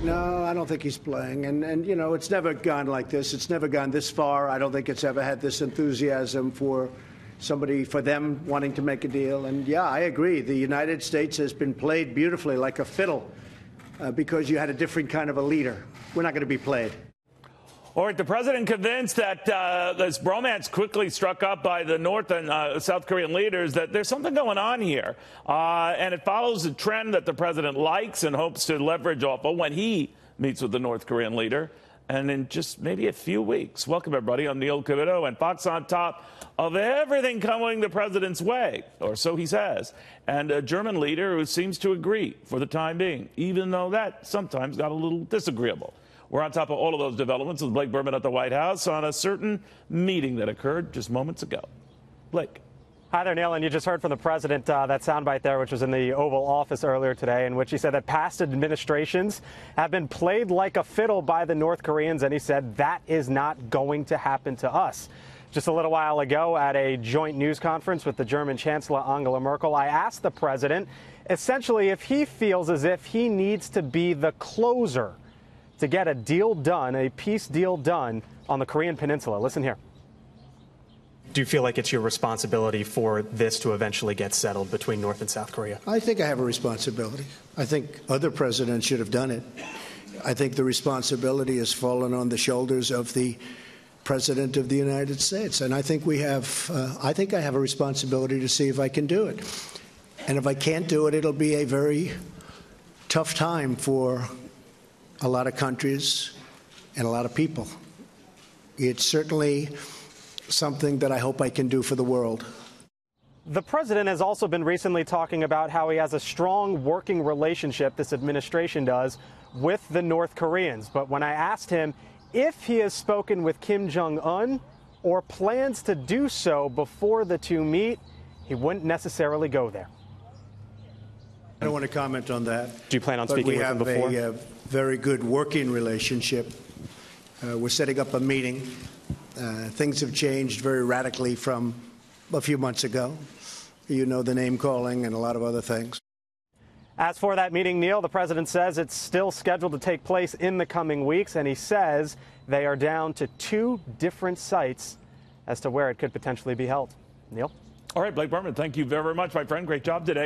No, I don't think he's playing. And you know, it's never gone like this. It's never gone this far. I don't think it's ever had this enthusiasm for them wanting to make a deal. And yeah, I agree. The United States has been played beautifully like a fiddle because you had a different kind of a leader. We're not going to be played. All right, the president convinced that this bromance quickly struck up by the North and South Korean leaders, that there's something going on here. And it follows a trend that the president likes and hopes to leverage off of when he meets with the North Korean leader. And in just maybe a few weeks. Welcome, everybody. I'm Neil Cavuto, and Fox on top of everything coming the president's way, or so he says. And a German leader who seems to agree for the time being, even though that sometimes got a little disagreeable. We're on top of all of those developments with Blake Burman at the White House on a certain meeting that occurred just moments ago. Blake. Hi there, Neil. And you just heard from the president that soundbite there, which was in the Oval Office earlier today, in which he said that past administrations have been played like a fiddle by the North Koreans. And he said that is not going to happen to us. Just a little while ago at a joint news conference with the German Chancellor Angela Merkel, I asked the president essentially if he feels as if he needs to be the closer to get a deal done, a peace deal done on the Korean Peninsula. Listen here. Do you feel like it's your responsibility for this to eventually get settled between North and South Korea? I think I have a responsibility. I think other presidents should have done it. I think the responsibility has fallen on the shoulders of the President of the United States. And I think I have a responsibility to see if I can do it. And if I can't do it, it'll be a very tough time for a lot of countries and a lot of people. It's certainly something that I hope I can do for the world. The president has also been recently talking about how he has a strong working relationship, this administration does, with the North Koreans. But when I asked him if he has spoken with Kim Jong-un or plans to do so before the two meet, he wouldn't necessarily go there. I don't want to comment on that. Do you plan on speaking with him before? We have a very good working relationship. We're setting up a meeting. Things have changed very radically from a few months ago. You know, the name calling and a lot of other things. As for that meeting, Neil, the president says it's still scheduled to take place in the coming weeks, and he says they are down to 2 different sites as to where it could potentially be held. Neil? All right, Blake Burman, thank you very much, my friend. Great job today.